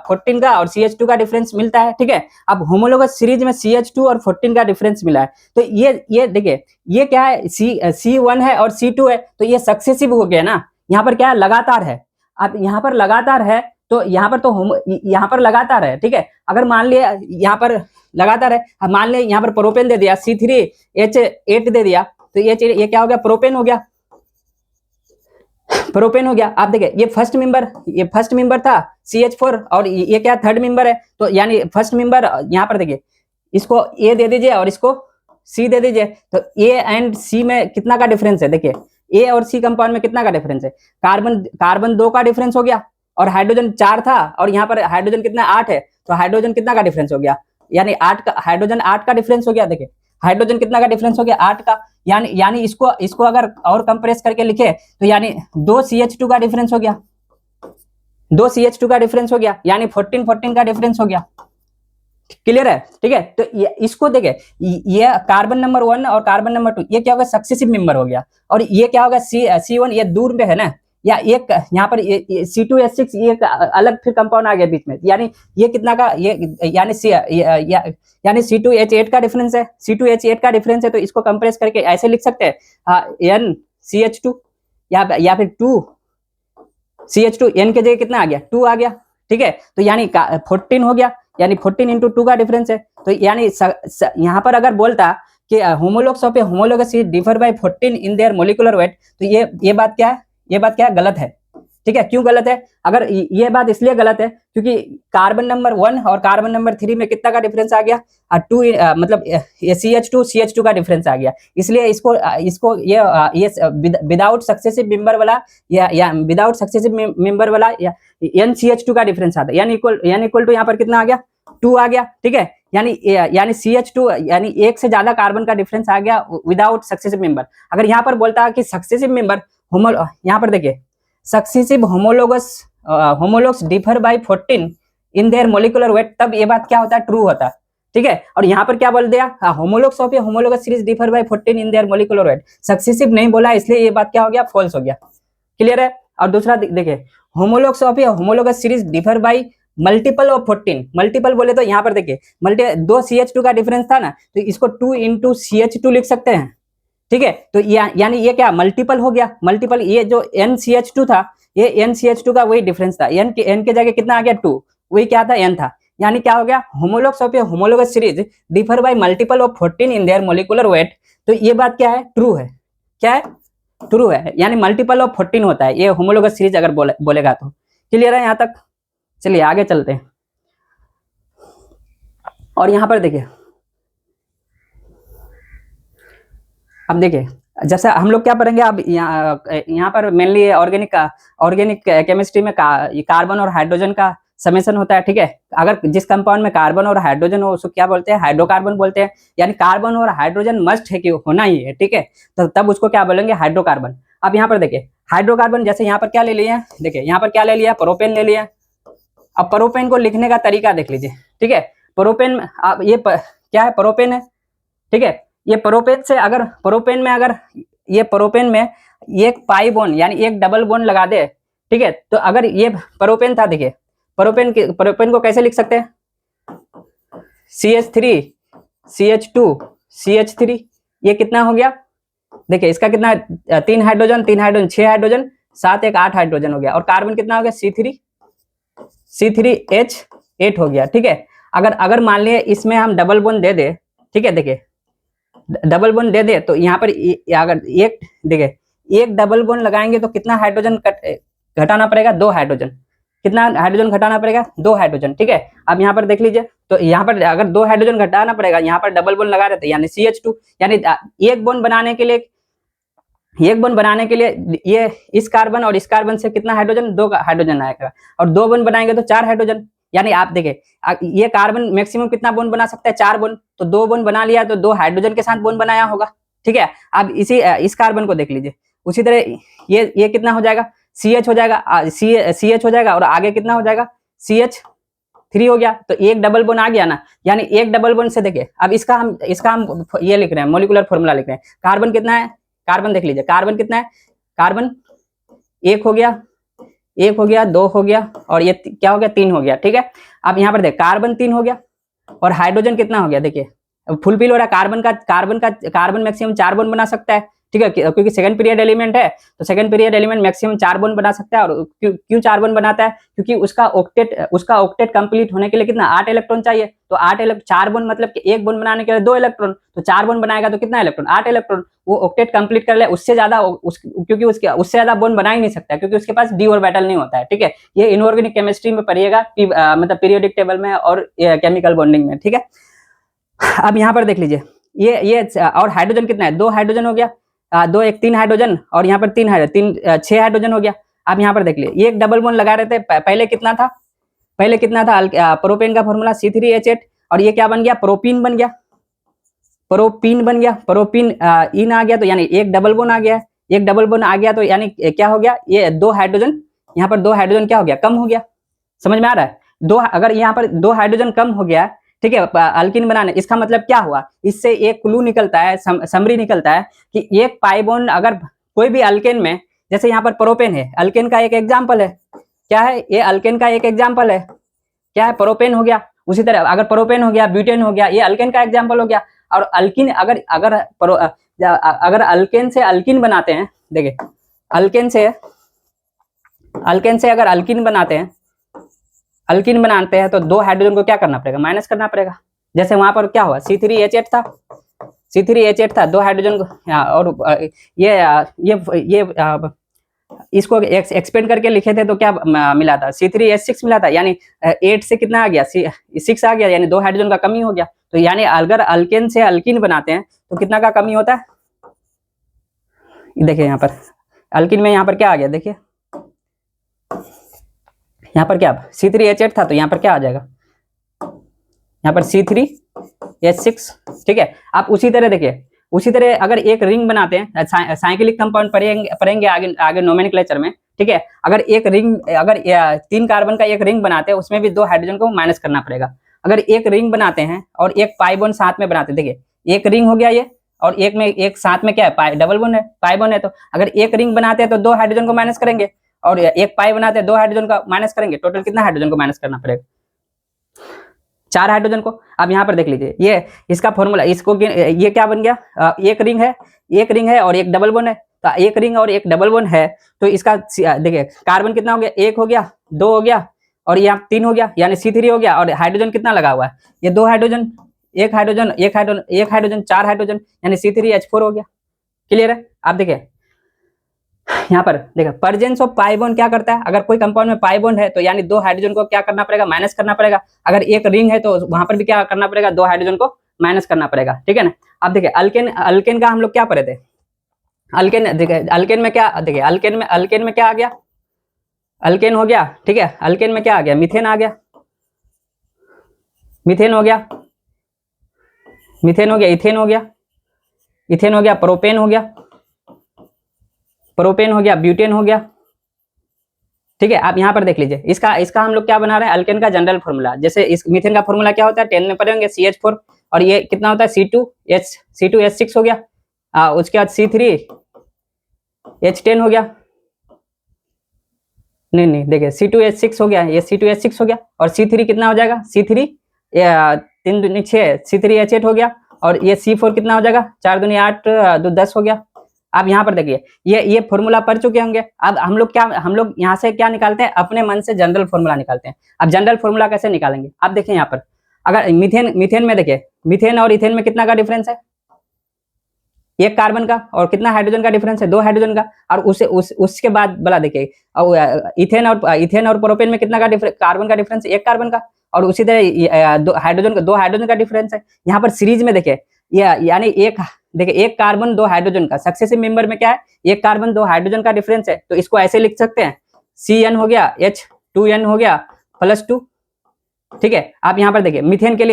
14 का और CH2 का डिफरेंस मिलता है, ठीक है। अब होमोलॉगस सीरीज में CH2 और 14 का डिफरेंस मिला है, तो ये देखिए ये क्या है, C1 है और C2 है, तो ये सक्सेसिव हो गया ना। यहाँ पर क्या है, लगातार है। अब यहाँ पर लगातार है, तो यहाँ पर लगातार है, ठीक है। अगर मान लिया यहाँ पर लगातार है, मान लिया यहाँ पर प्रोपेन दे दिया, C3H8 दे दिया, तो ये क्या हो गया, प्रोपेन हो गया, प्रोपेन हो गया। आप देखिए ये फर्स्ट मेंबर था CH4, और ये क्या थर्ड मेंबर है, तो यानी फर्स्ट मेंबर यहाँ पर देखिए इसको A दे दीजिए और इसको C दे दीजिए, तो A एंड C में कितना का डिफरेंस है, देखिए A और C कंपाउंड में कितना का डिफरेंस है, कार्बन 2 का डिफरेंस हो गया, और हाइड्रोजन 4 था और यहाँ पर हाइड्रोजन कितना 8 है, तो हाइड्रोजन कितना का डिफरेंस हो गया, यानी हाइड्रोजन 8 का डिफरेंस हो गया। देखिए हाइड्रोजन कितना का डिफरेंस हो गया, 8 का, यानी इसको अगर और कंप्रेस करके लिखे तो यानी 2 CH2 का डिफरेंस हो गया, 2 CH2 का डिफरेंस हो गया, यानी 14 का डिफरेंस हो गया। क्लियर है, ठीक है। तो इसको देखे, ये कार्बन नंबर 1 और कार्बन नंबर 2 ये क्या होगा, सक्सेसिव मेंबर हो गया, और ये क्या होगा, C1 ये दूर में है ना, या एक यहाँ पर C2H6 ये अलग फिर कंपाउंड आ गया बीच में, यानी ये कितना का, ये यानी C2H8 का डिफरेंस है, C2H8 का डिफरेंस है, तो इसको कंप्रेस करके ऐसे लिख सकते हैं NCH2 या फिर 2 CH2, n के जगह कितना आ गया, 2 आ गया, ठीक है। तो यानी 14 हो गया, यानी 14 इंटू 2 का डिफरेंस है। तो यानी यहाँ पर अगर बोलता कि homologs of a homologous series differ by 14 in their molecular weight, तो ये बात क्या है, ये बात क्या है, गलत है, ठीक है। क्यों गलत है, अगर ये बात इसलिए गलत है क्योंकि कार्बन नंबर 1 और कार्बन नंबर 3 में कितना का डिफरेंस आ गया, 2 मतलब CH2 का डिफरेंस आ गया, इसलिए इसको ये विदाउट सक्सेसिव मेंबर वाला या विदाउट सक्सेसिव मेंबर वाला NCH2 का डिफरेंस आता है, यानी इक्वल टू यहाँ पर कितना आ गया, 2 आ गया, ठीक है। यानी CH2 यानी एक से ज्यादा कार्बन का डिफरेंस आ गया विदाउट सक्सेसिव मेंबर। अगर यहाँ पर बोलता है कि सक्सेसिव मेंबर यहाँ पर देखिए successive homologs differ by 14 in their molecular weight, तब ये बात क्या होता है, ट्रू होता है, ठीक है। और यहाँ पर क्या बोल दिया, homologs of a homologous series differ by 14 in their molecular weight, successive नहीं बोला, इसलिए ये बात क्या हो गया, फॉल्स हो गया। क्लियर है। और दूसरा देखिए homologs of a homologous series differ by multiple of 14, multiple बोले तो यहाँ पर देखिए 2 CH2 का डिफरेंस था ना, तो इसको 2 इंटू CH2 लिख सकते हैं, ठीक है। तो यानी ये क्या मल्टीपल हो गया, मल्टीपल, ये जो NCH2 था ये NCH2 का वही डिफरेंस था, n के जगह कितना आ गया, 2, वही क्या था, n था, यानी क्या हो गया, homologs of a homologous series differ by multiple of 14 in their molecular weight, तो ये बात क्या है, ट्रू है, क्या है, ट्रू है, यानी मल्टीपल ऑफ 14 होता है ये होमोलॉगस सीरीज अगर बोलेगा तो। क्लियर है यहाँ तक, चलिए आगे चलते हैं। और यहाँ पर देखिए अब देखिए, जैसे हम लोग क्या पढ़ेंगे अब यहाँ पर मेनली ऑर्गेनिक केमिस्ट्री में कार्बन और हाइड्रोजन का समेशन होता है, ठीक है। अगर जिस कंपाउंड में कार्बन और हाइड्रोजन हो उसको क्या बोलते हैं, हाइड्रोकार्बन बोलते हैं। यानी कार्बन और हाइड्रोजन मस्ट है कि होना ही है, ठीक है। तो तब उसको क्या बोलेंगे, हाइड्रोकार्बन। अब यहाँ पर देखिए हाइड्रोकार्बन, जैसे यहाँ पर क्या ले लिया, देखिए यहाँ पर क्या ले लिया, प्रोपेन ले लिया। अब प्रोपेन को लिखने का तरीका देख लीजिए, ठीक है। प्रोपेन अब क्या है, प्रोपेन है, ठीक है। ये प्रोपेन से अगर प्रोपेन में अगर ये प्रोपेन में एक पाई बॉन्ड यानी एक डबल बॉन्ड लगा दे, ठीक है। तो अगर ये प्रोपेन था, देखिए प्रोपेन को कैसे लिख सकते हैं, CH3 CH2 CH3, ये कितना हो गया, देखिए इसका कितना, 3 हाइड्रोजन 6 हाइड्रोजन, 7 1 8 हाइड्रोजन हो गया। और कार्बन कितना हो गया, C3H8 हो गया, ठीक है। अगर मान लिया इसमें हम डबल बॉन्ड दे दे, ठीक है, देखिए डबल बॉन्ड दे दे तो यहाँ पर अगर एक, देखिए एक डबल बॉन्ड लगाएंगे तो कितना हाइड्रोजन घटाना पड़ेगा, 2 हाइड्रोजन। कितना हाइड्रोजन घटाना पड़ेगा, 2 हाइड्रोजन, ठीक है। अब यहाँ पर देख लीजिए, तो यहाँ पर अगर 2 हाइड्रोजन घटाना पड़ेगा, यहाँ पर डबल बॉन्ड लगा रहते यानी CH2, यानी एक बॉन्ड बनाने के लिए ये इस कार्बन और इस कार्बन से कितना हाइड्रोजन, 2 हाइड्रोजन आएगा। और 2 बॉन्ड बनाएंगे तो 4 हाइड्रोजन। यानी आप देखिए ये कार्बन मैक्सिमम कितना बॉन्ड बना सकता है, 4 बॉन्ड। तो 2 बॉन्ड बना लिया तो 2 हाइड्रोजन के साथ बॉन्ड बनाया होगा, ठीक है। अब इस कार्बन को देख लीजिए, उसी तरह ये कितना हो जाएगा, CH हो जाएगा, CH हो जाएगा, और आगे कितना हो जाएगा, CH3 हो गया। तो एक डबल बॉन्ड आ गया ना, यानी एक डबल बॉन्ड से देखिए अब इसका हम ये लिख रहे हैं, मॉलिक्यूलर फॉर्मूला लिख रहे हैं। कार्बन कितना है, कार्बन देख लीजिए, कार्बन कितना है, कार्बन 1 हो गया, 1 हो गया, 2 हो गया, और ये क्या हो गया, 3 हो गया, ठीक है। अब यहाँ पर देख कार्बन 3 हो गया, और हाइड्रोजन कितना हो गया, देखिए फुलफिल हो रहा है। कार्बन मैक्सिमम 4 बॉन्ड बना सकता है, ठीक है, क्योंकि सेकंड पीरियड एलिमेंट है, तो second period element maximum 4 bond बना सकता है। और क्यों 4 बॉन्ड बनाता है, क्योंकि उसका ऑक्टेट कंप्लीट होने के लिए कितना, 8 इलेक्ट्रॉन चाहिए। तो 4 बॉन्ड मतलब कि एक बॉन्ड बनाने के लिए 2 इलेक्ट्रॉन, तो 4 बॉन्ड बनाएगा तो कितना इलेक्ट्रॉन, 8 इलेक्ट्रॉन। वो ऑक्टेट कंप्लीट कर ले, उससे ज्यादा क्योंकि उससे ज्यादा बॉन्ड बना ही नहीं सकता, क्योंकि उसके पास डी ऑर्बिटल नहीं होता है, ठीक है। ये इनऑर्गेनिक केमिस्ट्री में पढ़िएगा, मतलब पीरियोडिक टेबल में और केमिकल बॉन्डिंग में, ठीक है। अब यहाँ पर देख लीजिए ये और हाइड्रोजन कितना है, 2 हाइड्रोजन हो गया, 2 1 3 हाइड्रोजन, और यहाँ पर 6 हाइड्रोजन हो गया। अब यहाँ पर देख लीजिए एक डबल बॉन्ड लगा रहे थे, पहले कितना था, प्रोपेन का फॉर्मूला C3H8, और ये क्या बन गया, प्रोपीन बन गया, प्रोपीन इन आ गया, तो यानी एक डबल बॉन्ड आ गया, एक डबल बॉन्ड आ गया, तो यानी क्या हो गया, ये 2 हाइड्रोजन, यहाँ पर 2 हाइड्रोजन क्या हो गया, कम हो गया। समझ में आ रहा है, अगर यहाँ पर 2 हाइड्रोजन कम हो गया, ठीक है, अल्किन बनाने, इसका मतलब क्या हुआ, इससे एक क्लू निकलता है, समरी निकलता है कि एक पाई बॉन्ड अगर कोई भी अल्केन में, जैसे यहाँ पर प्रोपेन है, अल्केन का एक एग्जाम्पल है, क्या है ये, अल्केन का एक एग्जाम्पल है, क्या है, प्रोपेन हो गया। उसी तरह अगर प्रोपेन हो गया, ब्यूटेन हो गया, ये अल्केन का एग्जाम्पल हो गया। और अल्किन अगर अल्केन से अल्किन बनाते हैं, देखिए अल्केन से अगर अल्किन बनाते हैं तो 2 हाइड्रोजन को क्या करना पड़ेगा, माइनस करना पड़ेगा। जैसे वहां पर क्या हुआ, C3H8 था, 2 हाइड्रोजन को, और ये इसको एक्सपेंड करके लिखे थे तो क्या मिला था, C3H6 मिला था। यानी 8 से कितना आ गया, 6 आ गया, यानी 2 हाइड्रोजन का कमी हो गया। तो यानी अगर अल्केन से अल्किन बनाते हैं तो कितना का कमी होता है, देखिए यहाँ पर अल्किन में यहाँ पर क्या आ गया, देखिए यहाँ पर क्या C3H8 था, तो यहाँ पर क्या आ जाएगा, यहाँ पर C3H6, ठीक है। आप उसी तरह देखिए, उसी तरह अगर एक रिंग बनाते हैं, साइक्लिक कंपाउंड पढ़ेंगे आगे नोमेनक्लेचर में, ठीक है। अगर 3 कार्बन का एक रिंग बनाते हैं, उसमें भी 2 हाइड्रोजन को माइनस करना पड़ेगा। अगर एक रिंग बनाते हैं और एक पाई बॉन्ड साथ में बनाते हैं, देखिए एक रिंग हो गया ये, और एक साथ में क्या है, डबल बॉन्ड है, पाई बॉन्ड है। तो अगर एक रिंग बनाते हैं तो 2 हाइड्रोजन को माइनस करेंगे, और एक पाई बनाते हैं 2 हाइड्रोजन का माइनस करेंगे। टोटल कितना हाइड्रोजन को माइनस करना पड़ेगा, 4 हाइड्रोजन को। अब यहाँ पर देख लीजिए, ये इसका फॉर्मूला, ये क्या बन गया, एक रिंग है और एक डबल बॉन्ड है। तो एक रिंग और एक डबल बॉन्ड है, तो इसका देखिए कार्बन कितना हो गया, 1 हो गया, 2 हो गया, और यहाँ 3 हो गया, यानी C3 हो गया। और हाइड्रोजन कितना लगा हुआ है, ये 2 हाइड्रोजन, एक हाइड्रोजन 4 हाइड्रोजन, यानी C3H4 हो गया। क्लियर है। आप देखिए यहाँ पर देखिए प्रेजेंस ऑफ पाई बॉन्ड क्या करता है, अगर कोई कंपाउंड में पाई बॉन्ड है तो यानी 2 हाइड्रोजन को क्या करना पड़ेगा, माइनस करना पड़ेगा। अगर एक रिंग है तो वहां पर भी क्या करना पड़ेगा, 2 हाइड्रोजन को माइनस करना पड़ेगा, ठीक है ना। अब देखिए अल्केन का हम लोग क्या पढ़े थे, अल्केन देखिए अल्केन में क्या, देखिए अल्केन में क्या आ गया, अल्केन हो गया, ठीक है। अल्केन में क्या आ गया, मीथेन आ गया, मीथेन हो गया, मीथेन हो गया, इथेन हो गया, इथेन हो गया, प्रोपेन हो गया, प्रोपेन हो गया, ब्यूटेन हो गया, ठीक है। आप यहाँ पर देख लीजिए, इसका हम लोग क्या बना रहे हैं, अल्केन का जनरल फॉर्मूला। जैसे इस मीथेन का फॉर्मूला क्या होता है, 10 में पढ़ेंगे CH4, और ये कितना होता है C2H6 हो गया, उसके बाद C3H10 हो गया, नहीं देखिए C2H6 हो गया, ये C2H6 हो गया, और C3 कितना हो जाएगा, C3 3 दूनी 6, C3H8 हो गया, और ये C4 कितना हो जाएगा, 4 दूनी 8 2 10 हो गया। आप यहाँ पर देखिए ये फॉर्मूला पढ़ चुके होंगे। अब हम लोग यहाँ से क्या निकालते हैं, अपने मन से जनरल फॉर्मूला निकालते हैं। अब जनरल फॉर्मूला कैसे निकालेंगे, आप देखिए यहाँ पर, अगर मीथेन में देखिए, मीथेन और इथेन में कितना का डिफरेंस है, एक कार्बन का, और कितना हाइड्रोजन का डिफरेंस है, 2 हाइड्रोजन का। और उसके बाद बोला देखिए इथेन और प्रोपेन में कितना का कार्बन का डिफरेंस, एक कार्बन का, और उसी तरह 2 हाइड्रोजन का डिफरेंस है। यहाँ पर सीरीज में देखिए यानी एक कार्बन 2 हाइड्रोजन का, सक्सेसिव मेंबर में क्या है, एक कार्बन 2 हाइड्रोजन का डिफरेंस है, तो इसको ऐसे लिख सकते हैं, CN हो गया H2N हो गया +2, ठीक है। आप यहाँ पर देखिए मीथेन के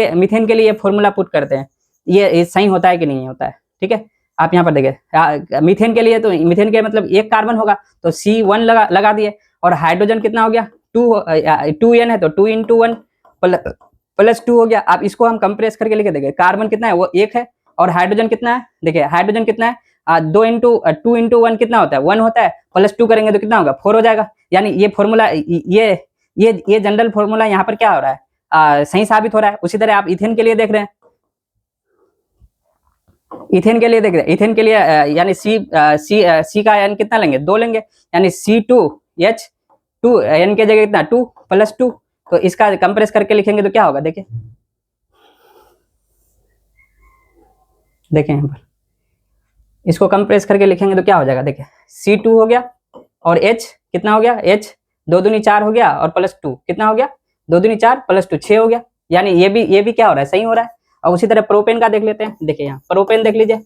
लिए ये फॉर्मूला पुट करते हैं, ये सही होता है कि नहीं होता है, ठीक है। आप यहाँ पर देखिए मीथेन के लिए, तो मीथेन के मतलब एक कार्बन होगा तो C1 लगा दिए, और हाइड्रोजन कितना हो गया 2N है तो 2 × 1 +2 हो गया। आप इसको हम कंप्रेस करके लिखे देंगे, कार्बन कितना है वो 1 है, और हाइड्रोजन कितना है, देखिए हाइड्रोजन कितना है 2 × 1 कितना होता है 1 होता है, +2 करेंगे तो कितना होगा 4 हो जाएगा। यानी ये फॉर्मूला ये जनरल फॉर्मूला यहाँ पर क्या हो रहा है, सही साबित हो रहा है। उसी तरह आप इथेन के लिए देख रहे हैं, इथेन के लिए देख रहे हैं, इथेन के लिए यानी सी का n कितना लेंगे 2 लेंगे, यानी C2H2 n के जगह कितना 2 +2, तो इसका कंप्रेस करके लिखेंगे तो क्या होगा, देखिए यहाँ पर इसको कंप्रेस करके लिखेंगे तो क्या हो जाएगा, देखिए C2 हो गया, और H कितना हो गया, H 2 दूनी 4 हो गया, और +2 कितना हो गया 2 दूनी 4 +2 6 हो गया। यानी ये भी क्या हो रहा है, सही हो रहा है। और उसी तरह प्रोपेन का देख लेते हैं, देखिए यहाँ प्रोपेन देख लीजिए,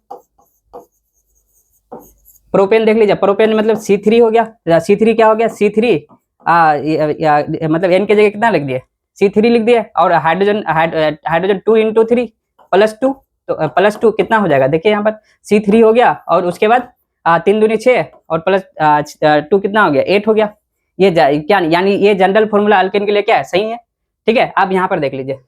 प्रोपेन देख लीजिए, प्रोपेन मतलब C3 हो गया, C3 क्या हो गया, C3 मतलब n के जगह कितना लिख दिए C3 लिख दिए, और हाइड्रोजन 2 × 3 +2, तो +2 कितना हो जाएगा, देखिए यहाँ पर C3 हो गया, और उसके बाद 3 दूनी 6 और +2 कितना हो गया 8 हो गया। ये क्या यानी ये जनरल फॉर्मूला अल्केन के लिए क्या है, सही है, ठीक है। आप यहाँ पर देख लीजिए,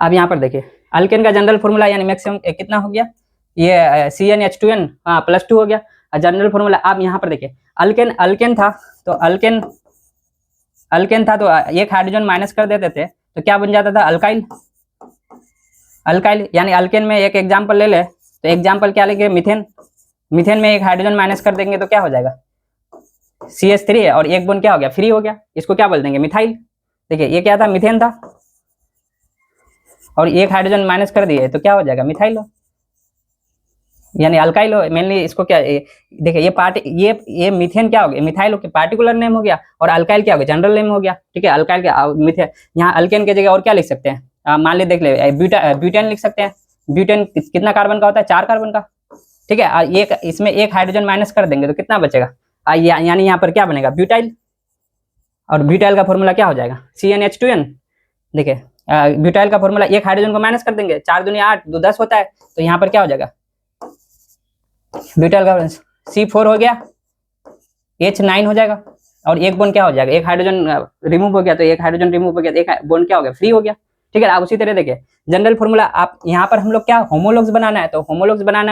अब यहाँ पर देखिए अल्केन का जनरल फॉर्मूला यानी मैक्सिमम कितना हो गया, ये CnH2n +2 हो गया जनरल फॉर्मूला। आप यहाँ पर देखिए अल्केन था तो एक हाइड्रोजन माइनस कर देते थे तो क्या बन जाता था, अल्काइल। यानी अल्केन में एक एग्जाम्पल ले ले, तो एग्जाम्पल क्या लेंगे, मीथेन में एक हाइड्रोजन माइनस कर देंगे तो क्या हो जाएगा CH3 है, और एक बॉन्ड क्या हो गया फ्री हो गया, इसको क्या बोल देंगे मिथाइल। देखिए ये क्या था, मीथेन था, और एक हाइड्रोजन माइनस कर दिए तो क्या हो जाएगा मिथाइल हो, यानी अल्काइल हो। मेनली इसको क्या देखिए ये मीथेन क्या हो गया, मिथाइल हो, पार्टिकुलर नेम हो गया, और अल्काइल क्या हो गया, जनरल नेम हो गया, ठीक है। अल्काइल क्या मिथेन, यहाँ अल्केन की जगह और क्या लिख सकते हैं, मान ली देख ले ब्यूटेन लिख सकते हैं। ब्यूटेन कितना कार्बन का होता है, 4 कार्बन का, ठीक है। इसमें एक हाइड्रोजन माइनस कर देंगे तो कितना बचेगा, यानी यहाँ पर क्या बनेगा ब्यूटाइल, और ब्यूटाइल का फॉर्मूला क्या हो जाएगा CnH2n। देखिए ब्यूटाइल का फॉर्मूला एक हाइड्रोजन को माइनस कर देंगे, 4 दूनी 8 2 10 होता है, तो यहाँ पर क्या हो जाएगा ब्यूटाइल का C4 हो गया, H9 हो जाएगा, और एक बॉन्ड क्या हो जाएगा, एक हाइड्रोजन रिमूव हो गया, तो एक हाइड्रोजन रिमूव हो गया, एक बॉन्ड क्या हो गया फ्री हो गया, ठीक है। आप उसी तरह देखिए जनरल फॉर्मूला, आप यहाँ पर हम लोग क्या होमोलॉग्स बनाना है,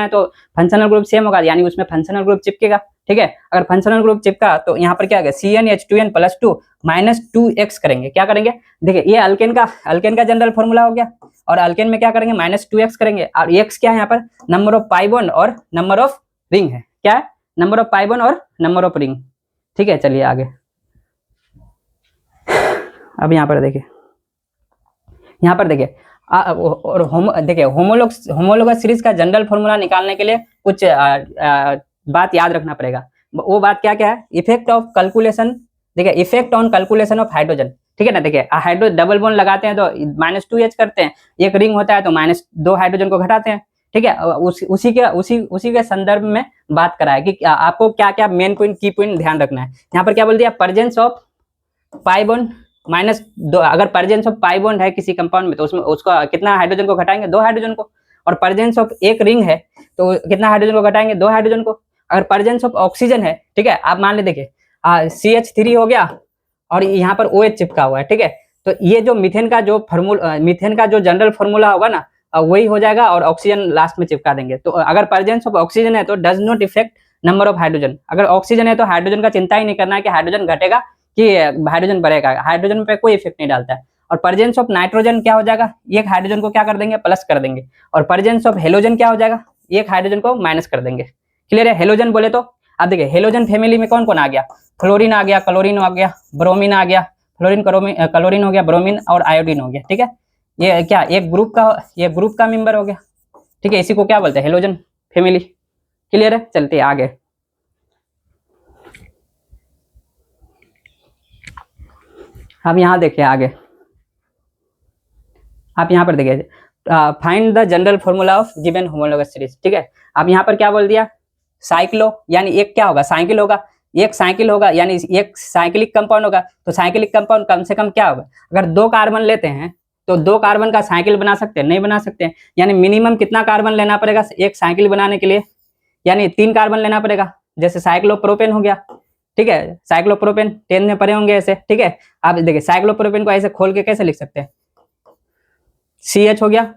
तो फंक्शनल ग्रुप सेम होगा, यानी उसमें फंक्शनल ग्रुप चिपकेगा, ठीक है। अगर फंक्शनल ग्रुप चिपका तो यहाँ पर क्या होगा CnH2n +2 -2x करेंगे, क्या करेंगे, देखिए ये अल्केन का जनरल फॉर्मूला हो गया, और अल्केन में क्या करेंगे -2x करेंगे, और x क्या है यहाँ पर नंबर ऑफ पाई बॉन्ड और नंबर ऑफ रिंग है, क्या है नंबर ऑफ पाई बॉन्ड और नंबर ऑफ रिंग, ठीक है। चलिए आगे, अब यहाँ पर देखिए और देखिए होमोलोगस सीरीज का जनरल फॉर्मूला निकालने के लिए कुछ बात याद रखना पड़ेगा। वो बात क्या है, effect on calculation of hydrogen, ठीक है ना। देखिए हाइड्रो डबल बॉन्ड लगाते हैं तो -2H करते हैं, एक रिंग होता है तो -2 हाइड्रोजन को घटाते हैं, ठीक है। उसी के संदर्भ में बात करा है कि आपको क्या क्या मेन पॉइंट की पॉइंट ध्यान रखना है। यहाँ पर क्या बोल दिया, प्रेजेंस ऑफ पाई बॉन्ड -2, अगर प्रेजेंस ऑफ पाई बॉन्ड है किसी कंपाउंड में तो उसमें उसका कितना हाइड्रोजन को घटाएंगे, 2 हाइड्रोजन को। और प्रेजेंस ऑफ एक रिंग है तो कितना हाइड्रोजन को घटाएंगे, 2 हाइड्रोजन को। अगर प्रेजेंस ऑफ ऑक्सीजन है, ठीक है, आप मान ले देखिए CH3 हो गया और यहाँ पर OH चिपका हुआ है, ठीक है। तो ये जो मीथेन का जो जनरल फॉर्मूला होगा ना, वही हो जाएगा और ऑक्सीजन लास्ट में चिपका देंगे। तो अगर प्रेजेंस ऑफ ऑक्सीजन है तो does not effect number of hydrogen. अगर ऑक्सीजन है तो हाइड्रोजन का चिंता ही नहीं करना है कि हाइड्रोजन घटेगा कि हाइड्रोजन बढ़ेगा, हाइड्रोजन पे कोई इफेक्ट नहीं डालता है। और प्रेजेंस ऑफ नाइट्रोजन क्या हो जाएगा, एक हाइड्रोजन को क्या कर देंगे, प्लस कर देंगे। और प्रेजेंस ऑफ हेलोजन क्या हो जाएगा, एक हाइड्रोजन को माइनस कर देंगे। क्लियर है। हेलोजन बोले तो अब देखिए हेलोजन फैमिली में कौन कौन आ गया, फ्लोरीन आ गया, क्लोरीन आ गया, ब्रोमीन आ गया, क्लोरीन हो गया, ब्रोमीन और आयोडीन हो गया, ठीक है। ये क्या एक ग्रुप का मेंबर हो गया, ठीक है। इसी को क्या बोलते हैं, हेलोजन फैमिली। क्लियर है। चलते हैं आगे। अब यहाँ देखिए आगे, आप यहाँ पर देखिए find the general formula of given homologous series, ठीक है। अब यहाँ पर क्या बोल दिया, साइक्लो यानी एक क्या होगा, साइकिल होगा, एक साइकिल होगा यानी एक साइक्लिक कंपाउंड होगा। तो साइक्लिक कंपाउंड कम से कम क्या होगा, अगर 2 कार्बन लेते हैं तो 2 कार्बन का साइकिल बना सकते हैं, नहीं बना सकते हैं। यानी मिनिमम कितना कार्बन लेना पड़ेगा एक साइकिल बनाने के लिए, यानी 3 कार्बन लेना पड़ेगा। जैसे साइक्लोप्रोपेन हो गया, ठीक है, साइक्लोप्रोपेन 10 में पढ़े होंगे ऐसे, ठीक है। आप देखिए साइक्लोप्रोपेन को ऐसे खोल के कैसे लिख सकते हैं, CH हो गया,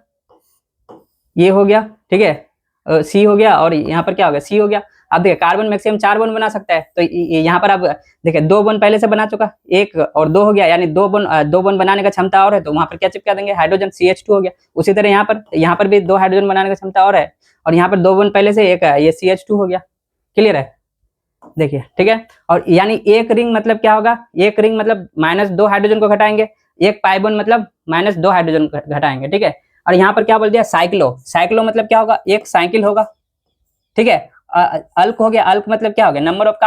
ये हो गया, ठीक है, C हो गया और यहाँ पर क्या हो गया, C हो गया। अब देखिए कार्बन मैक्सिमम 4 बॉन्ड बना सकता है, तो यहाँ पर अब देखिए 2 बॉन्ड पहले से बना चुका, 1 और 2 हो गया, यानी 2 बॉन्ड बनाने का क्षमता और है, तो वहां पर क्या चिपका देंगे, हाइड्रोजन, CH2 हो गया। उसी तरह यहाँ पर भी 2 हाइड्रोजन बनाने का क्षमता और है, और यहाँ पर 2 बॉन्ड पहले से, एक ये CH2 हो गया। क्लियर है। देखिए, ठीक है। और यानी एक रिंग मतलब क्या होगा, एक रिंग मतलब -2 हाइड्रोजन को घटाएंगे, एक पाई बॉन्ड मतलब -2 हाइड्रोजन घटाएंगे, ठीक है। और यहाँ पर क्या बोल दिया, साइक्लो मतलब क्या होगा, एक साइकिल होगा, ठीक है। अल्क हो गया, अल्क मतलब क्या हो गया, नंबर ऑफ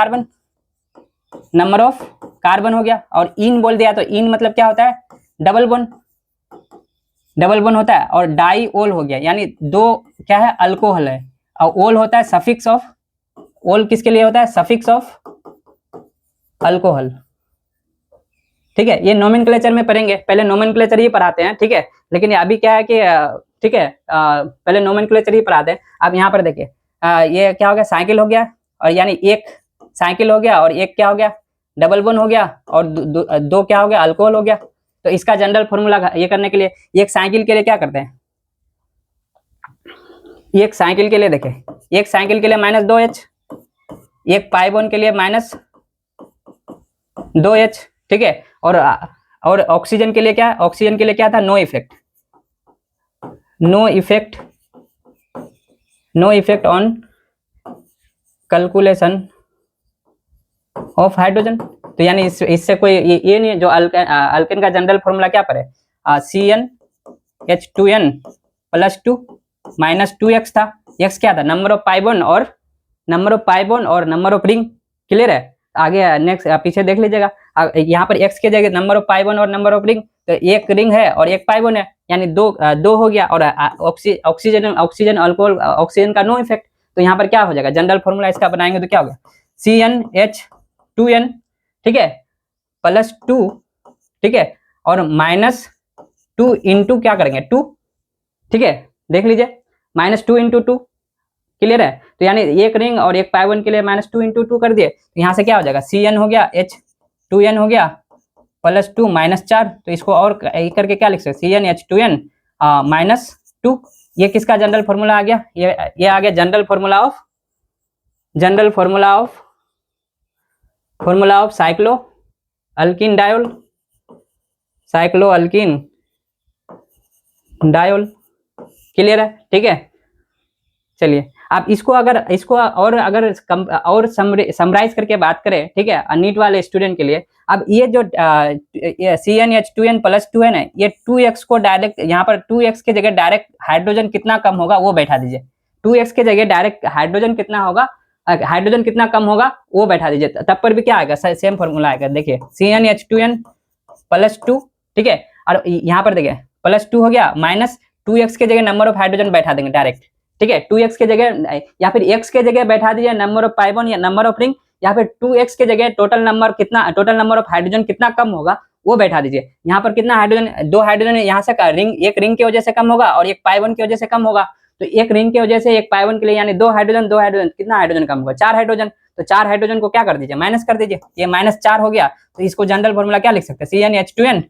कार्बन हो गया। और इन बोल दिया तो इन मतलब क्या होता है, डबल बॉन्ड होता है। और डाई ओल हो गया, यानी 2 क्या है, अल्कोहल है। और ओल होता है सफिक्स ऑफ, ओल किसके लिए होता है, सफिक्स ऑफ अल्कोहल, ठीक है। ये नोमेनक्लेचर में पढ़ेंगे, पहले नोमेनक्लेचर ही पढ़ाते हैं, ठीक है। लेकिन अभी क्या है कि ठीक है, पहले नोमेनक्लेचर ही पढ़ाते हैं। अब यहाँ पर देखिए ये क्या हो गया, साइकिल हो गया, और यानी एक साइकिल हो गया और एक क्या हो गया, डबल बॉन्ड हो गया, और 2 क्या हो गया, अल्कोहल हो गया। तो इसका जनरल फॉर्मूला ये करने के लिए, एक साइकिल के लिए क्या करते हैं, एक साइकिल के लिए देखें, एक साइकिल के लिए -2H, एक पाई बॉन्ड के लिए -2H, ठीक है। और ऑक्सीजन के लिए क्या, ऑक्सीजन के लिए क्या था, no effect on calculation of hydrogen. तो यानी इससे कोई ये नहीं है। जो अल्केन का जनरल फॉर्मूला क्या पर है, CnH2n +2 -2x था। x क्या था, नंबर ऑफ पाई बॉन्ड और नंबर ऑफ रिंग। क्लियर है। आगे नेक्स्ट पीछे देख लीजिएगा, यहाँ पर x के जगह नंबर ऑफ पाई बॉन्ड और नंबर ऑफ रिंग, तो एक रिंग है और एक पाई बॉन्ड है, यानी 2 हो गया। और ऑक्सीजन अल्कोहल, ऑक्सीजन का नो इफेक्ट। तो यहाँ पर क्या हो जाएगा, जनरल फॉर्मूला इसका बनाएंगे तो क्या होगा, CnH2n, ठीक है, +2, ठीक है, और -2 इंटू क्या करेंगे, 2, ठीक है, देख लीजिए, -2 इंटू 2। क्लियर है। तो यानी एक रिंग और एक पाई बॉन्ड के लिए -2 इंटू 2 कर दिए, तो यहाँ से क्या हो जाएगा, Cn हो गया, H2n हो गया, +2 -4। तो इसको और करके क्या लिख सकते, CnH2n -2। ये किसका जनरल फॉर्मूला आ गया, ये आ गया general formula of cyclo alkene diol. Clear है, ठीक है। चलिए आप इसको अगर समराइज करके बात करें, ठीक है, नीट वाले स्टूडेंट के लिए। अब ये जो CnH2n +2 है ना, ये 2x को डायरेक्ट यहाँ पर 2x के जगह डायरेक्ट हाइड्रोजन कितना कम होगा वो बैठा दीजिए। 2x के जगह डायरेक्ट हाइड्रोजन कितना कम होगा वो बैठा दीजिए, तब पर भी क्या आएगा, सेम फॉर्मूला आएगा। देखिए CnH2n +2, ठीक है। और यहाँ पर देखिए +2 हो गया, -2x के जगह नंबर ऑफ हाइड्रोजन बैठा देंगे डायरेक्ट, ठीक है। 2x के जगह या फिर x के जगह बैठा दीजिए नंबर ऑफ पाई बॉन्ड या नंबर ऑफ रिंग, या फिर 2x के जगह टोटल नंबर ऑफ हाइड्रोजन कितना कम होगा वो बैठा दीजिए। यहाँ पर कितना हाइड्रोजन, 2 हाइड्रोजन यहाँ से एक रिंग की वजह से कम होगा और एक पाई बॉन्ड की वजह से कम होगा। तो एक रिंग की वजह से एक पाई बॉन्ड के लिए यानी 2 हाइड्रोजन कितना हाइड्रोजन कम होगा, 4 हाइड्रोजन। तो 4 हाइड्रोजन को क्या कर दीजिए, माइनस कर दीजिए, ये -4 हो गया। तो इसको जनरल फॉर्मूला क्या लिख सकते हैं, CnH2n।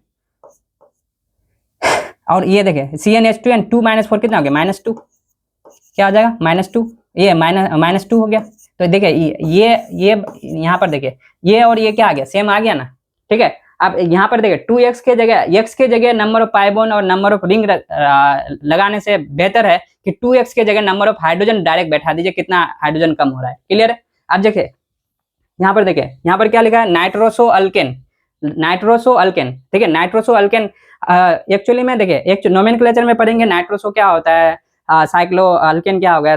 और ये देखिए CnH2n 2 - 4 कितना हो गया, -2, क्या हो जाएगा -2, ये -2 हो गया। तो देखिए ये यहाँ पर देखिए ये और ये क्या आ गया, सेम आ गया ना, ठीक है। अब यहाँ पर देखिए 2x के जगह x के जगह नंबर ऑफ पाई बॉन्ड और नंबर ऑफ रिंग लगाने से बेहतर है कि 2x के जगह नंबर ऑफ हाइड्रोजन डायरेक्ट बैठा दीजिए, कितना हाइड्रोजन कम हो रहा है, क्लियर है। अब देखिए यहाँ पर देखिए, यहाँ पर क्या लिखा है, नाइट्रोसो अल्केन, ठीक है। नाइट्रोसो अल्केन एक्चुअली में देखिए एक नोमेनक्लेचर में पढ़ेंगे नाइट्रोसो क्या होता है, साइक्लो अल्केन क्या होगा,